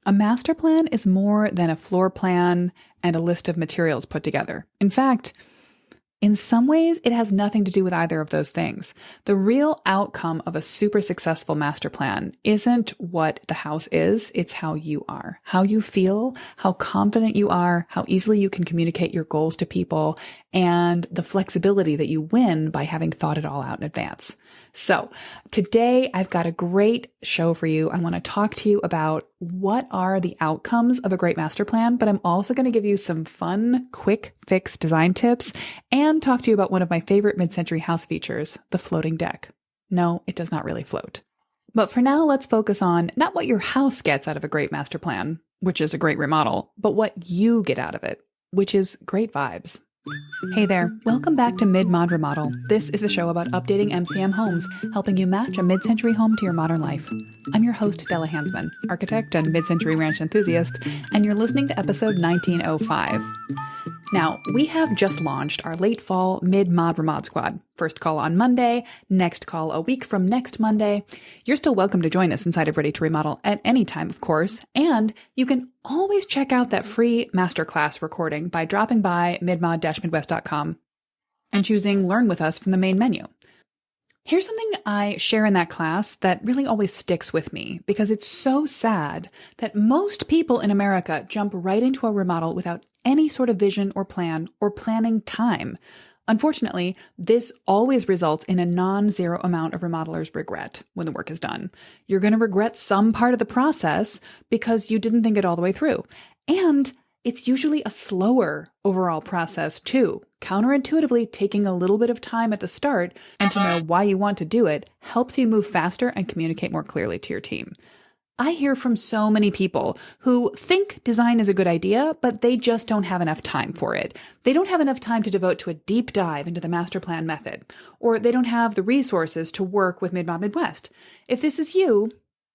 A master plan is more than a floor plan and a list of materials put together. In fact, in some ways, it has nothing to do with either of those things. The real outcome of a super successful master plan isn't what the house is, it's how you are, how you feel, how confident you are, how easily you can communicate your goals to people, and the flexibility that you win by having thought it all out in advance. So today I've got a great show for you. I want to talk to you about what are the outcomes of a great master plan, but I'm also going to give you some fun, quick fix design tips and talk to you about one of my favorite mid-century house features, the floating deck. No, it does not really float. But for now, let's focus on not what your house gets out of a great master plan, which is a great remodel, but what you get out of it, which is great vibes. Hey there, welcome back to Mid-Mod Remodel. This is the show about updating MCM homes, helping you match a mid-century home to your modern life. I'm your host, Della Hansman, architect and mid-century ranch enthusiast, and you're listening to episode 1905. Now, we have just launched our late fall Mid-Mod Remod Squad. First call on Monday, next call a week from next Monday. You're still welcome to join us inside of Ready to Remodel at any time, of course, and you can always check out that free masterclass recording by dropping by midmod-midwest.com and choosing Learn with Us from the main menu. Here's something I share in that class that really always sticks with me because it's so sad that most people in America jump right into a remodel without any sort of vision or plan or planning time. Unfortunately, this always results in a non-zero amount of remodelers' regret when the work is done. You're going to regret some part of the process because you didn't think it all the way through. And it's usually a slower overall process too. Counterintuitively, taking a little bit of time at the start and to know why you want to do it helps you move faster and communicate more clearly to your team. I hear from so many people who think design is a good idea, but they just don't have enough time for it. They don't have enough time to devote to a deep dive into the master plan method, or they don't have the resources to work with Mid-Mod Midwest. If this is you,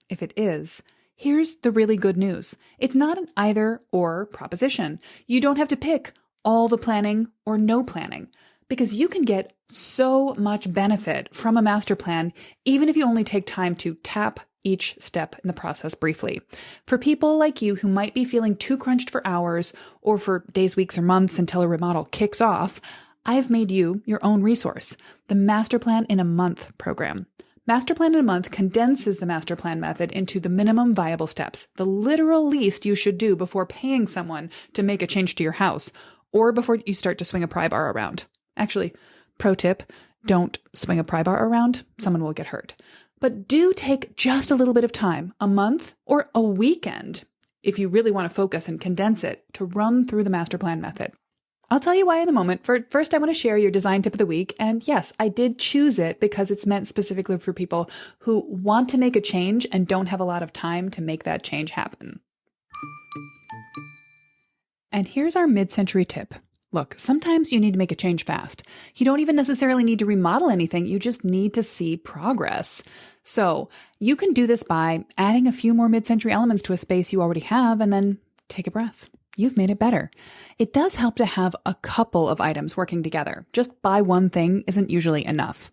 if it is, here's the really good news. It's not an either or proposition. You don't have to pick all the planning or no planning, because you can get so much benefit from a master plan, even if you only take time to tap each step in the process briefly. For people like you who might be feeling too crunched for hours or for days, weeks, or months until a remodel kicks off, I've made you your own resource, the Master Plan in a Month program. Master Plan in a Month condenses the master plan method into the minimum viable steps, the literal least you should do before paying someone to make a change to your house, or before you start to swing a pry bar around. Actually, pro tip, don't swing a pry bar around, someone will get hurt. But do take just a little bit of time, a month or a weekend, if you really want to focus and condense it, to run through the master plan method. I'll tell you why in a moment. First, I want to share your design tip of the week. And yes, I did choose it because it's meant specifically for people who want to make a change and don't have a lot of time to make that change happen. And here's our mid-century tip. Look, sometimes you need to make a change fast. You don't even necessarily need to remodel anything. You just need to see progress. So you can do this by adding a few more mid-century elements to a space you already have and then take a breath. You've made it better. It does help to have a couple of items working together. Just buy one thing isn't usually enough.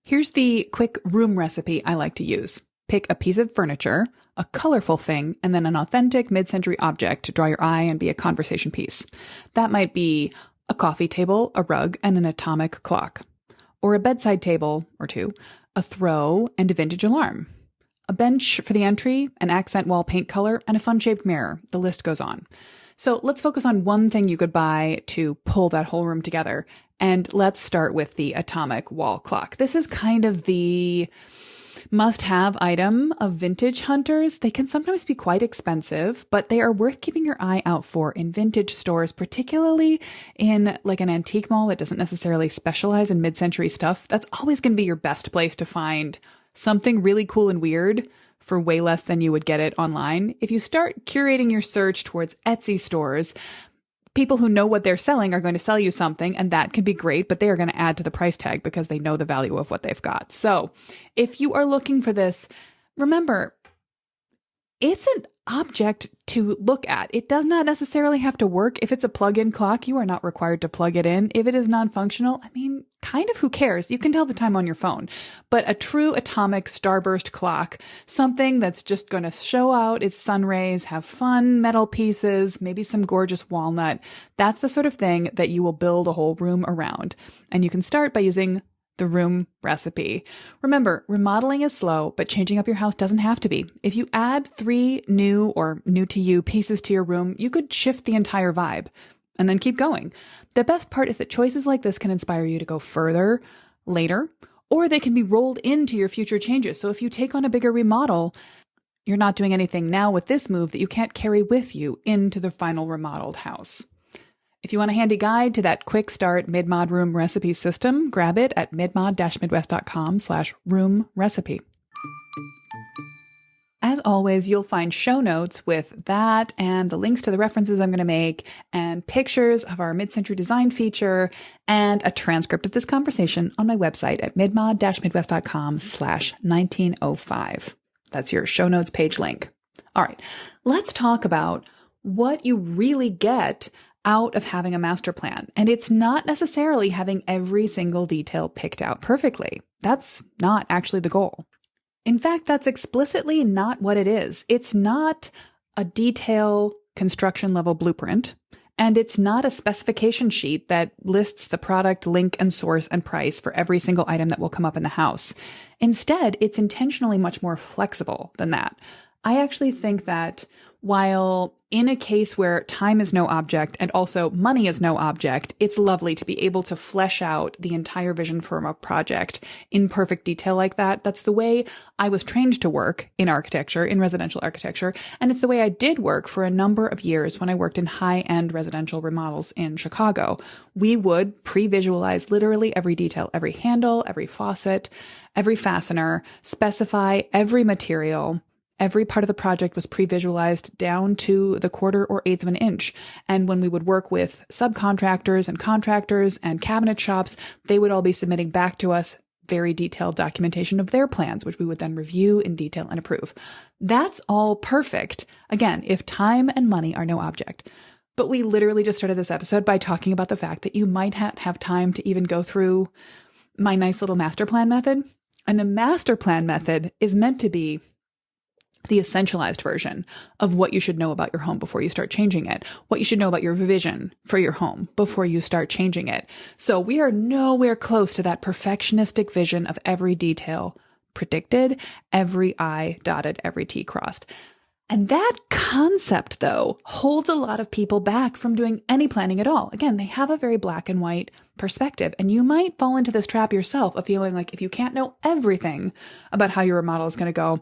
Here's the quick room recipe I like to use. Pick a piece of furniture, a colorful thing, and then an authentic mid-century object to draw your eye and be a conversation piece. That might be a coffee table, a rug, and an atomic clock. Or a bedside table, or two, a throw, and a vintage alarm. A bench for the entry, an accent wall paint color, and a fun-shaped mirror. The list goes on. So let's focus on one thing you could buy to pull that whole room together. And let's start with the atomic wall clock. This is kind of the must-have item of vintage hunters. They can sometimes be quite expensive, but they are worth keeping your eye out for in vintage stores, particularly in like an antique mall that doesn't necessarily specialize in mid-century stuff. That's always going to be your best place to find something really cool and weird for way less than you would get it online. If you start curating your search towards Etsy stores, people who know what they're selling are going to sell you something, and that can be great, but they are going to add to the price tag because they know the value of what they've got. So if you are looking for this, remember, it's an object to look at. It does not necessarily have to work. If it's a plug-in clock, you are not required to plug it in. If it is non-functional, I mean, kind of who cares? You can tell the time on your phone. But a true atomic starburst clock, something that's just going to show out its sun rays, have fun metal pieces, maybe some gorgeous walnut, that's the sort of thing that you will build a whole room around. And you can start by using the room recipe. Remember, remodeling is slow, but changing up your house doesn't have to be. If you add 3 new or new to you pieces to your room, you could shift the entire vibe and then keep going. The best part is that choices like this can inspire you to go further later, or they can be rolled into your future changes. So if you take on a bigger remodel, you're not doing anything now with this move that you can't carry with you into the final remodeled house. If you want a handy guide to that quick start mid-mod room recipe system, grab it at midmod-midwest.com/room recipe. As always, you'll find show notes with that and the links to the references I'm going to make and pictures of our mid-century design feature and a transcript of this conversation on my website at midmod-midwest.com/1905. That's your show notes page link. All right, let's talk about what you really get out of having a master plan. And it's not necessarily having every single detail picked out perfectly. That's not actually the goal. In fact, that's explicitly not what it is. It's not a detail construction level blueprint, and it's not a specification sheet that lists the product, link, and source and price for every single item that will come up in the house. Instead, it's intentionally much more flexible than that. I actually think that while in a case where time is no object and also money is no object, it's lovely to be able to flesh out the entire vision for a project in perfect detail like that. That's the way I was trained to work in architecture, in residential architecture. And it's the way I did work for a number of years when I worked in high-end residential remodels in Chicago. We would pre-visualize literally every detail, every handle, every faucet, every fastener, specify every material. Every part of the project was pre-visualized down to the quarter or eighth of an inch. And when we would work with subcontractors and contractors and cabinet shops, they would all be submitting back to us very detailed documentation of their plans, which we would then review in detail and approve. That's all perfect. Again, if time and money are no object. But we literally just started this episode by talking about the fact that you might have time to even go through my nice little master plan method. And the master plan method is meant to be the essentialized version of what you should know about your home before you start changing it, what you should know about your vision for your home before you start changing it. So we are nowhere close to that perfectionistic vision of every detail predicted, every I dotted, every T crossed. And that concept, though, holds a lot of people back from doing any planning at all. Again, they have a very black and white perspective, and you might fall into this trap yourself of feeling like if you can't know everything about how your remodel is going to go,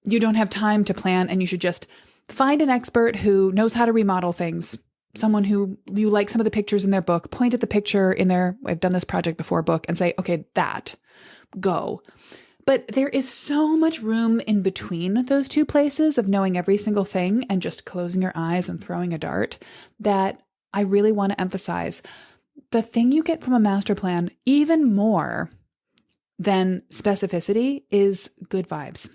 you don't have time to plan, and you should just find an expert who knows how to remodel things. Someone who you like some of the pictures in their book, point at the picture in their I've done this project before book and say, okay, that, go. But there is so much room in between those two places of knowing every single thing and just closing your eyes and throwing a dart that I really want to emphasize. The thing you get from a master plan, even more than specificity, is good vibes.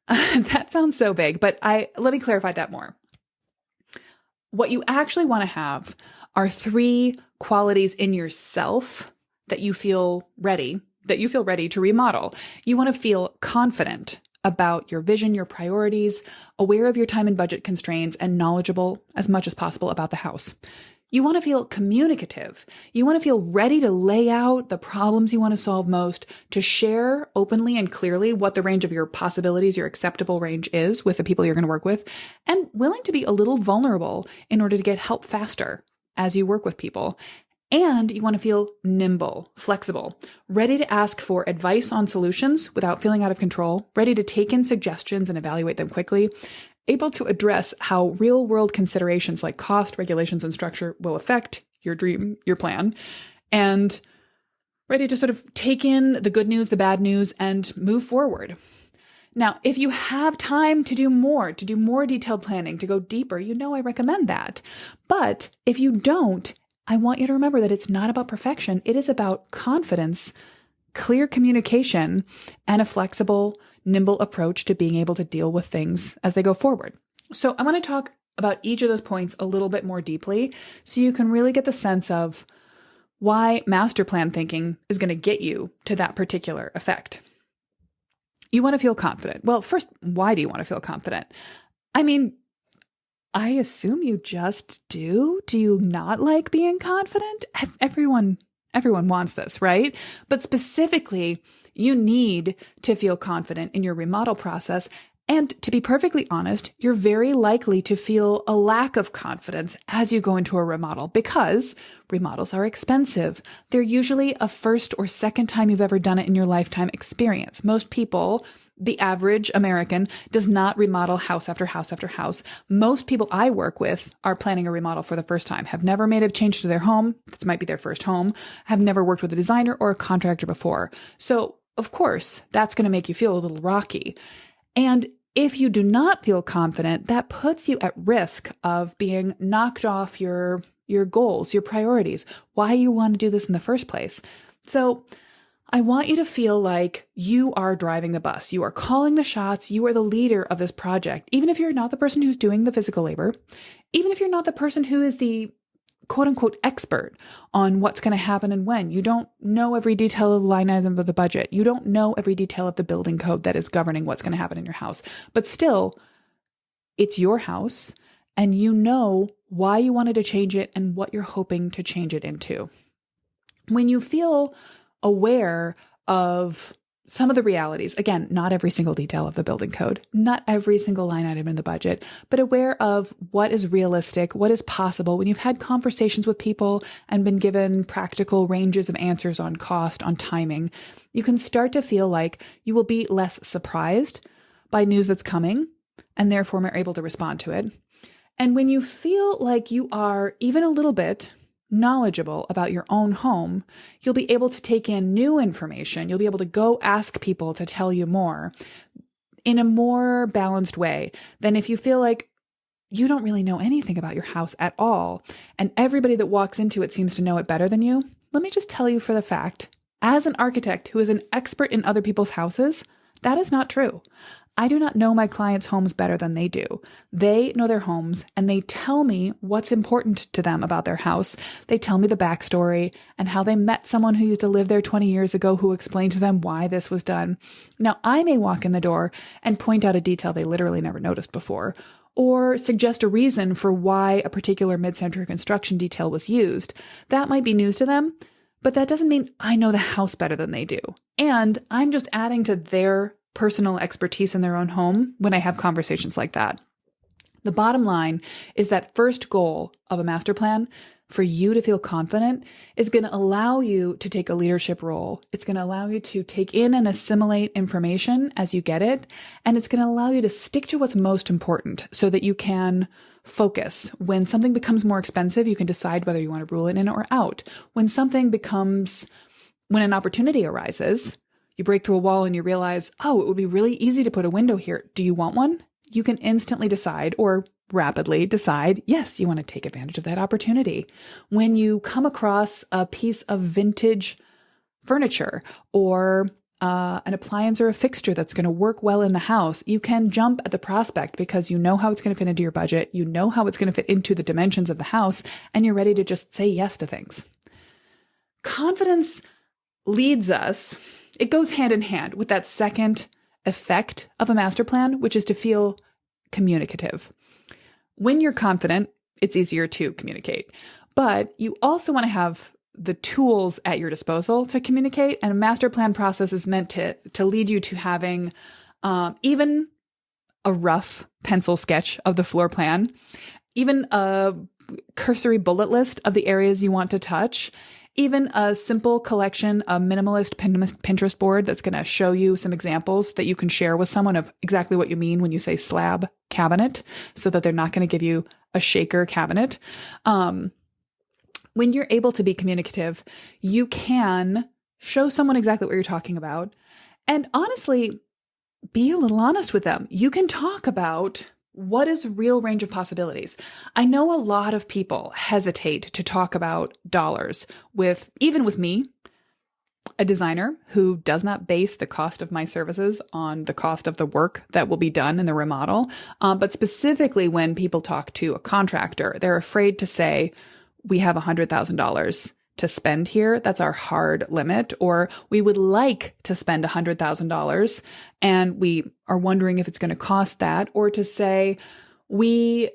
That sounds so vague, but let me clarify that more. What you actually want to have are 3 qualities in yourself that you feel ready to remodel. You want to feel confident about your vision, your priorities, aware of your time and budget constraints, and knowledgeable as much as possible about the house. You want to feel communicative. You want to feel ready to lay out the problems you want to solve most, to share openly and clearly what the range of your possibilities, your acceptable range is with the people you're going to work with, and willing to be a little vulnerable in order to get help faster as you work with people. And you want to feel nimble, flexible, ready to ask for advice on solutions without feeling out of control, ready to take in suggestions and evaluate them quickly, able to address how real-world considerations like cost, regulations, and structure will affect your dream, your plan, and ready to sort of take in the good news, the bad news, and move forward. Now, if you have time to do more detailed planning, to go deeper, I recommend that. But if you don't, I want you to remember that it's not about perfection. It is about confidence, clear communication, and a flexible, nimble approach to being able to deal with things as they go forward. So I want to talk about each of those points a little bit more deeply so you can really get the sense of why master plan thinking is going to get you to that particular effect. You want to feel confident. Well, first, why do you want to feel confident? I mean, I assume you just do. Do you not like being confident? Everyone wants this, right? But specifically, you need to feel confident in your remodel process. And to be perfectly honest, you're very likely to feel a lack of confidence as you go into a remodel because remodels are expensive. They're usually a first or second time you've ever done it in your lifetime experience. Most people, the average American, does not remodel house after house after house. Most people I work with are planning a remodel for the first time, have never made a change to their home. This might be their first home, have never worked with a designer or a contractor before. So, of course, that's going to make you feel a little rocky. And if you do not feel confident, that puts you at risk of being knocked off your goals, your priorities, why you want to do this in the first place. So I want you to feel like you are driving the bus. You are calling the shots. You are the leader of this project. Even if you're not the person who's doing the physical labor, even if you're not the person who is the quote unquote expert on what's going to happen and when. You don't know every detail of the line item of the budget. You don't know every detail of the building code that is governing what's going to happen in your house. But still, it's your house and you know why you wanted to change it and what you're hoping to change it into. When you feel aware of some of the realities, again, not every single detail of the building code, not every single line item in the budget, but aware of what is realistic, what is possible when you've had conversations with people and been given practical ranges of answers on cost, on timing, you can start to feel like you will be less surprised by news that's coming and therefore are able to respond to it. And when you feel like you are even a little bit knowledgeable about your own home, you'll be able to take in new information. You'll be able to go ask people to tell you more in a more balanced way than if you feel like you don't really know anything about your house at all, and everybody that walks into it seems to know it better than you. Let me just tell you for the fact, as an architect who is an expert in other people's houses, that is not true. I do not know my clients' homes better than they do. They know their homes and they tell me what's important to them about their house. They tell me the backstory and how they met someone who used to live there 20 years ago who explained to them why this was done. Now, I may walk in the door and point out a detail they literally never noticed before, or suggest a reason for why a particular mid-century construction detail was used. That might be news to them, but that doesn't mean I know the house better than they do. And I'm just adding to their personal expertise in their own home when I have conversations like that. The bottom line is that first goal of a master plan for you to feel confident is going to allow you to take a leadership role. It's going to allow you to take in and assimilate information as you get it. And it's going to allow you to stick to what's most important so that you can focus. When something becomes more expensive, you can decide whether you want to rule it in or out. When an opportunity arises, you break through a wall and you realize, oh, it would be really easy to put a window here. Do you want one? You can instantly decide or rapidly decide, yes, you want to take advantage of that opportunity. When you come across a piece of vintage furniture or an appliance or a fixture that's going to work well in the house, you can jump at the prospect because you know how it's going to fit into your budget, you know how it's going to fit into the dimensions of the house, and you're ready to just say yes to things. Confidence leads us, it goes hand in hand with that second effect of a master plan, which is to feel communicative. When you're confident, it's easier to communicate, but you also want to have the tools at your disposal to communicate. And a master plan process is meant to lead you to having even a rough pencil sketch of the floor plan, even a cursory bullet list of the areas you want to touch, even a simple collection, a minimalist Pinterest board that's going to show you some examples that you can share with someone of exactly what you mean when you say slab cabinet, so that they're not going to give you a shaker cabinet. When you're able to be communicative, you can show someone exactly what you're talking about. And honestly, be a little honest with them. You can talk about what is real range of possibilities. I know a lot of people hesitate to talk about dollars even with me, a designer who does not base the cost of my services on the cost of the work that will be done in the remodel. But specifically when people talk to a contractor, they're afraid to say, we have $100,000 to spend here. That's our hard limit. Or we would like to spend $100,000 and we are wondering if it's going to cost that. Or to say, we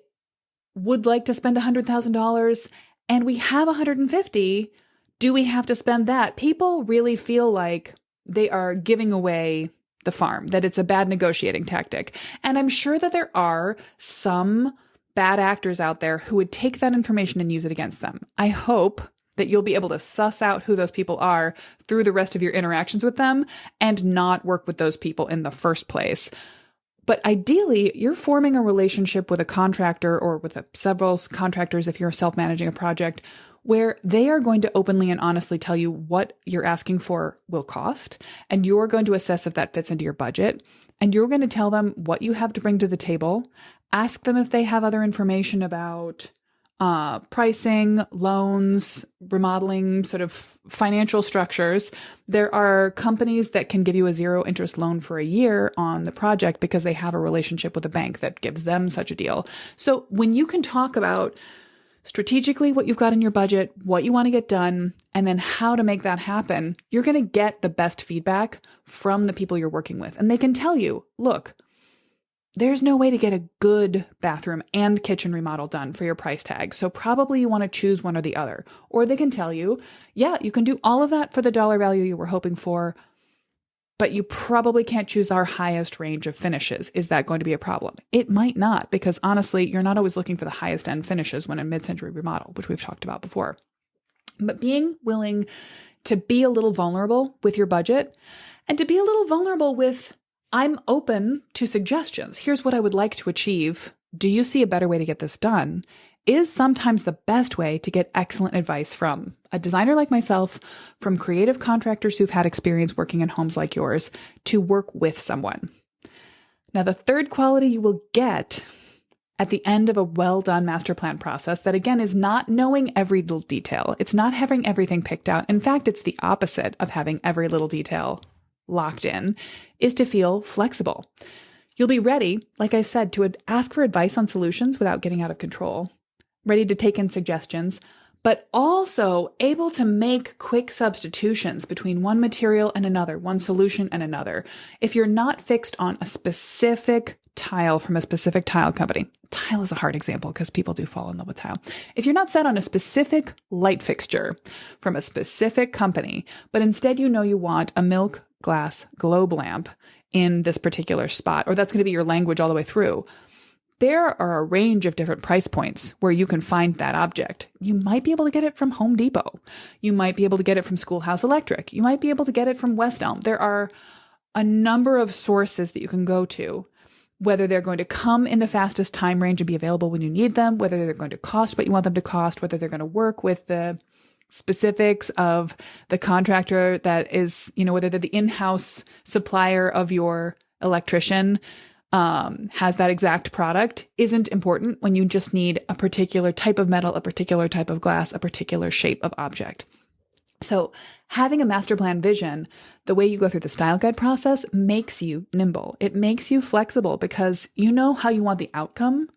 would like to spend $100,000 and we have 150. Do we have to spend that? People really feel like they are giving away the farm, that it's a bad negotiating tactic. And I'm sure that there are some bad actors out there who would take that information and use it against them. I hope that you'll be able to suss out who those people are through the rest of your interactions with them and not work with those people in the first place. But ideally, you're forming a relationship with a contractor or with several contractors if you're self-managing a project where they are going to openly and honestly tell you what you're asking for will cost, and you're going to assess if that fits into your budget, and you're going to tell them what you have to bring to the table, ask them if they have other information about pricing, loans, remodeling, sort of financial structures. There are companies that can give you a zero interest loan for a year on the project because they have a relationship with a bank that gives them such a deal. So when you can talk about strategically what you've got in your budget, what you want to get done, and then how to make that happen, you're going to get the best feedback from the people you're working with. And they can tell you, look, there's no way to get a good bathroom and kitchen remodel done for your price tag. So probably you want to choose one or the other. Or they can tell you, yeah, you can do all of that for the dollar value you were hoping for, but you probably can't choose our highest range of finishes. Is that going to be a problem? It might not, because honestly, you're not always looking for the highest end finishes when in mid-century remodel, which we've talked about before. But being willing to be a little vulnerable with your budget and to be a little vulnerable with, I'm open to suggestions. Here's what I would like to achieve. Do you see a better way to get this done? Is sometimes the best way to get excellent advice from a designer like myself, from creative contractors who've had experience working in homes like yours, to work with someone. Now, the third quality you will get at the end of a well-done master plan process, that again is not knowing every little detail. It's not having everything picked out. In fact, it's the opposite of having every little detail locked in, is to feel flexible. You'll be ready, like I said, to ask for advice on solutions without getting out of control, ready to take in suggestions, but also able to make quick substitutions between one material and another, one solution and another. If you're not fixed on a specific tile from a specific tile company, tile is a hard example because people do fall in love with tile. If you're not set on a specific light fixture from a specific company, but instead you know you want a milk glass globe lamp in this particular spot, or that's going to be your language all the way through, there are a range of different price points where you can find that object. You might be able to get it from Home Depot. You might be able to get it from Schoolhouse Electric. You might be able to get it from West Elm. There are a number of sources that you can go to, whether they're going to come in the fastest time range and be available when you need them, whether they're going to cost what you want them to cost, whether they're going to work with the specifics of the contractor that is, whether they're the in-house supplier of your electrician, has that exact product isn't important when you just need a particular type of metal, a particular type of glass, a particular shape of object. So having a master plan vision, the way you go through the style guide process, makes you nimble. It makes you flexible because you know how you want the outcome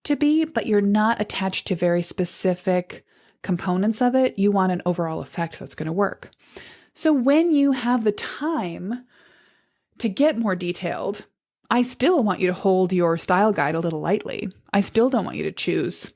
to be, but you're not attached to very specific components of it. You want an overall effect that's going to work. So when you have the time to get more detailed, I still want you to hold your style guide a little lightly. I still don't want you to choose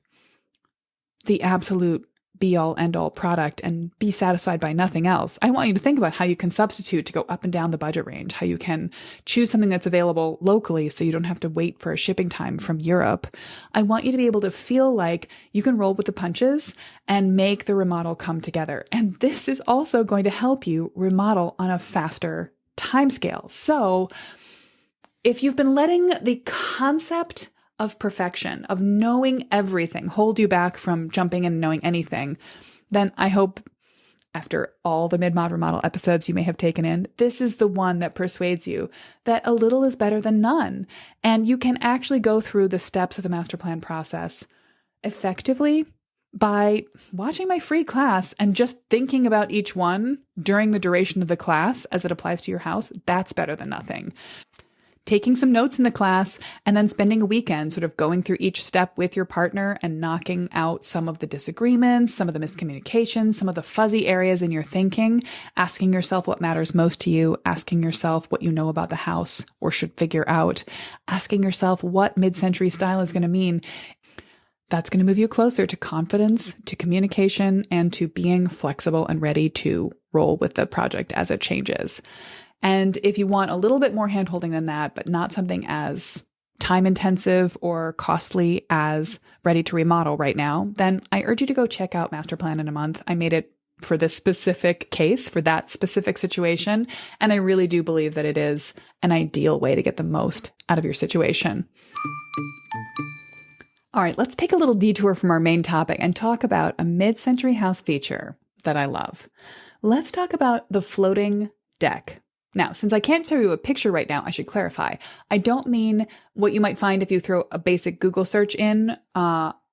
the absolute be-all, end-all product and be satisfied by nothing else. I want you to think about how you can substitute to go up and down the budget range, how you can choose something that's available locally so you don't have to wait for a shipping time from Europe. I want you to be able to feel like you can roll with the punches and make the remodel come together. And this is also going to help you remodel on a faster timescale. So if you've been letting the concept of perfection, of knowing everything, hold you back from jumping in and knowing anything, then I hope after all the mid-mod remodel episodes you may have taken in, this is the one that persuades you that a little is better than none. And you can actually go through the steps of the master plan process effectively by watching my free class and just thinking about each one during the duration of the class as it applies to your house. That's better than nothing. taking some notes in the class and then spending a weekend sort of going through each step with your partner and knocking out some of the disagreements, some of the miscommunications, some of the fuzzy areas in your thinking, asking yourself what matters most to you, asking yourself what you know about the house or should figure out, asking yourself what mid-century style is going to mean. That's going to move you closer to confidence, to communication, and to being flexible and ready to roll with the project as it changes. And if you want a little bit more handholding than that, but not something as time intensive or costly as Ready to Remodel right now, then I urge you to go check out Master Plan in a Month. I made it for this specific case, for that specific situation. And I really do believe that it is an ideal way to get the most out of your situation. All right, let's take a little detour from our main topic and talk about a mid-century house feature that I love. Let's talk about the floating deck. Now, since I can't show you a picture right now, I should clarify. I don't mean what you might find if you throw a basic Google search in,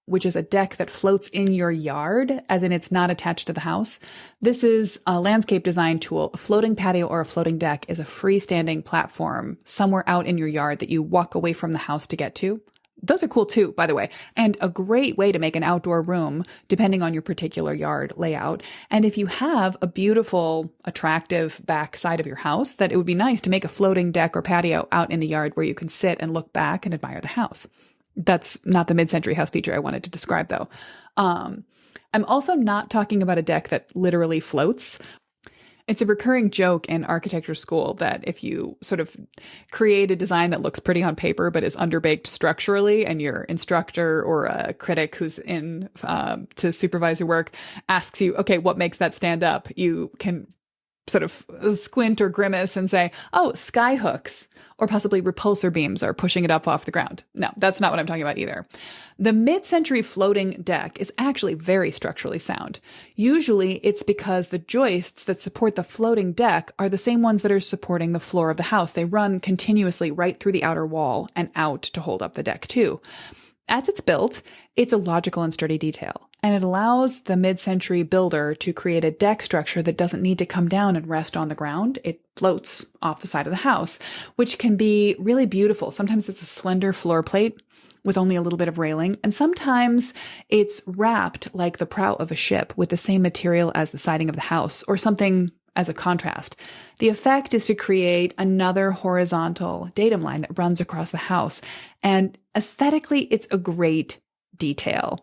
which is a deck that floats in your yard, as in it's not attached to the house. This is a landscape design tool. A floating patio or a floating deck is a freestanding platform somewhere out in your yard that you walk away from the house to get to. Those are cool too, by the way, and a great way to make an outdoor room, depending on your particular yard layout. And if you have a beautiful, attractive back side of your house, that it would be nice to make a floating deck or patio out in the yard where you can sit and look back and admire the house. That's not the mid-century house feature I wanted to describe, though. I'm also not talking about a deck that literally floats. It's a recurring joke in architecture school that if you sort of create a design that looks pretty on paper but is underbaked structurally, and your instructor or a critic who's in to supervise your work asks you, okay, what makes that stand up? You can sort of squint or grimace and say, oh, sky hooks or possibly repulsor beams are pushing it up off the ground. No, that's not what I'm talking about either. The mid-century floating deck is actually very structurally sound. Usually it's because the joists that support the floating deck are the same ones that are supporting the floor of the house. They run continuously right through the outer wall and out to hold up the deck too. As it's built, it's a logical and sturdy detail, and it allows the mid-century builder to create a deck structure that doesn't need to come down and rest on the ground. It floats off the side of the house, which can be really beautiful. Sometimes it's a slender floor plate with only a little bit of railing, and sometimes it's wrapped like the prow of a ship with the same material as the siding of the house, or something as a contrast. The effect is to create another horizontal datum line that runs across the house. And aesthetically, it's a great detail.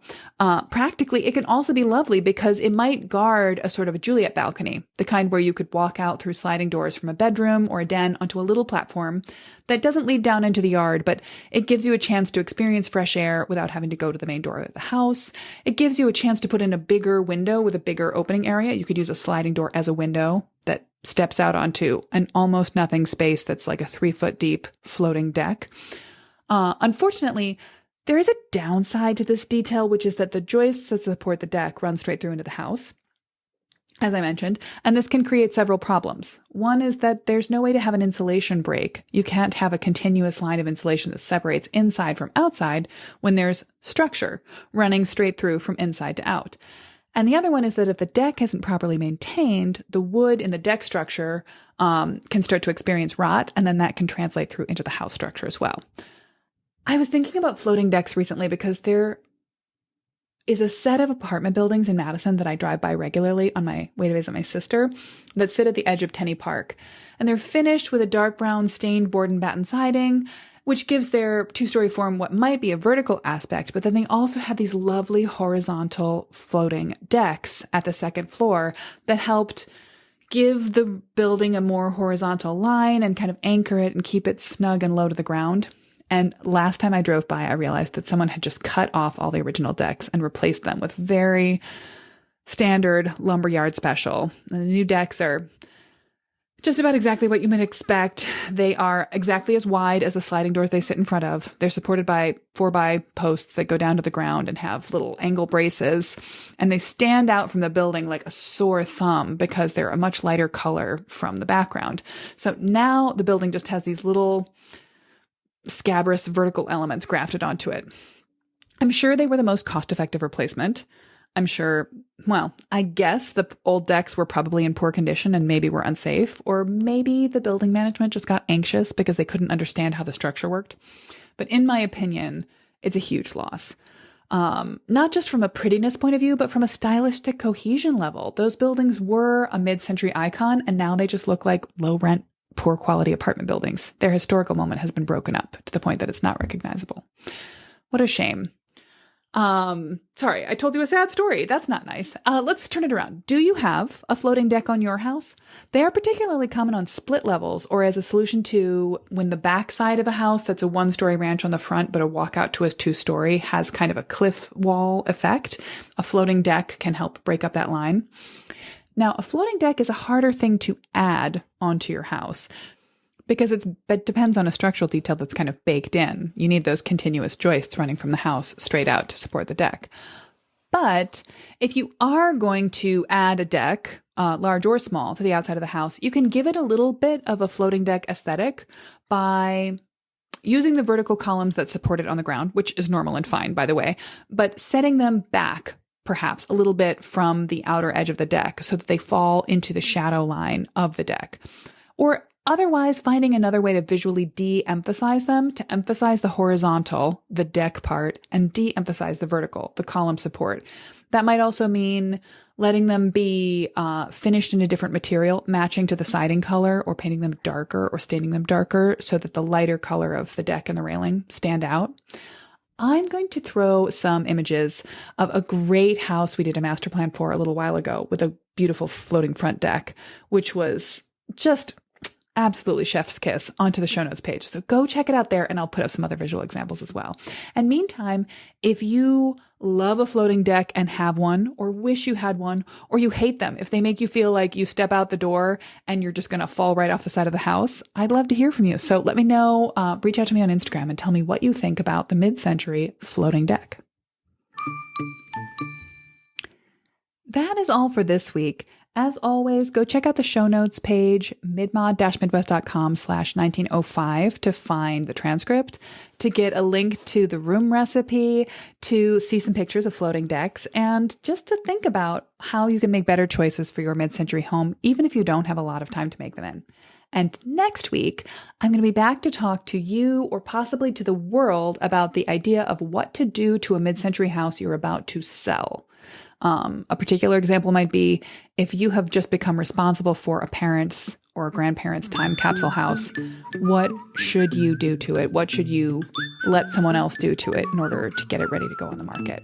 Practically, it can also be lovely because it might guard a sort of a Juliet balcony, the kind where you could walk out through sliding doors from a bedroom or a den onto a little platform that doesn't lead down into the yard, but it gives you a chance to experience fresh air without having to go to the main door of the house. It gives you a chance to put in a bigger window with a bigger opening area. You could use a sliding door as a window that steps out onto an almost nothing space that's like a 3-foot deep floating deck. Unfortunately, there is a downside to this detail, which is that the joists that support the deck run straight through into the house, as I mentioned, and this can create several problems. One is that there's no way to have an insulation break. You can't have a continuous line of insulation that separates inside from outside when there's structure running straight through from inside to out. And the other one is that if the deck isn't properly maintained, the wood in the deck structure can start to experience rot, and then that can translate through into the house structure as well. I was thinking about floating decks recently because there is a set of apartment buildings in Madison that I drive by regularly on my way to visit my sister that sit at the edge of Tenney Park. And they're finished with a dark brown stained board and batten siding, which gives their two-story form what might be a vertical aspect, but then they also have these lovely horizontal floating decks at the second floor that helped give the building a more horizontal line and kind of anchor it and keep it snug and low to the ground. And last time I drove by, I realized that someone had just cut off all the original decks and replaced them with very standard lumberyard special. And the new decks are just about exactly what you might expect. They are exactly as wide as the sliding doors they sit in front of. They're supported by 4x posts that go down to the ground and have little angle braces. And they stand out from the building like a sore thumb because they're a much lighter color from the background. So now the building just has these little scabrous vertical elements grafted onto it. I'm sure they were the most cost-effective replacement. I'm sure, well, I guess the old decks were probably in poor condition and maybe were unsafe, or maybe the building management just got anxious because they couldn't understand how the structure worked. But in my opinion, it's a huge loss. Not just from a prettiness point of view, but from a stylistic cohesion level. Those buildings were a mid-century icon, and now they just look like low-rent, poor quality apartment buildings. Their historical moment has been broken up to the point that it's not recognizable. What a shame. Sorry, I told you a sad story. That's not nice. Let's turn it around. Do you have a floating deck on your house? They are particularly common on split levels or as a solution to when the back side of a house that's a one-story ranch on the front, but a walkout to a two-story has kind of a cliff wall effect. A floating deck can help break up that line. Now, a floating deck is a harder thing to add onto your house, because it depends on a structural detail that's kind of baked in. You need those continuous joists running from the house straight out to support the deck. But if you are going to add a deck, large or small, to the outside of the house, you can give it a little bit of a floating deck aesthetic by using the vertical columns that support it on the ground, which is normal and fine, by the way, but setting them back perhaps a little bit from the outer edge of the deck so that they fall into the shadow line of the deck. Or otherwise, finding another way to visually de-emphasize them, to emphasize the horizontal, the deck part, and de-emphasize the vertical, the column support. That might also mean letting them be finished in a different material, matching to the siding color, or painting them darker or staining them darker so that the lighter color of the deck and the railing stand out. I'm going to throw some images of a great house we did a master plan for a little while ago with a beautiful floating front deck, which was just absolutely chef's kiss, onto the show notes page. So go check it out there, and I'll put up some other visual examples as well. And meantime, if you love a floating deck and have one, or wish you had one, or you hate them, if they make you feel like you step out the door and you're just going to fall right off the side of the house, I'd love to hear from you. So let me know, reach out to me on Instagram and tell me what you think about the mid-century floating deck. That is all for this week. As always, go check out the show notes page, midmod-midwest.com/1905 to find the transcript, to get a link to the room recipe, to see some pictures of floating decks, and just to think about how you can make better choices for your mid-century home, even if you don't have a lot of time to make them in. And next week, I'm going to be back to talk to you, or possibly to the world, about the idea of what to do to a mid-century house you're about to sell. A particular example might be if you have just become responsible for a parent's or a grandparent's time capsule house, what should you do to it? What should you let someone else do to it in order to get it ready to go on the market?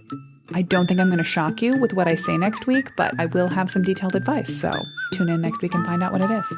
I don't think I'm going to shock you with what I say next week, but I will have some detailed advice. So tune in next week and find out what it is.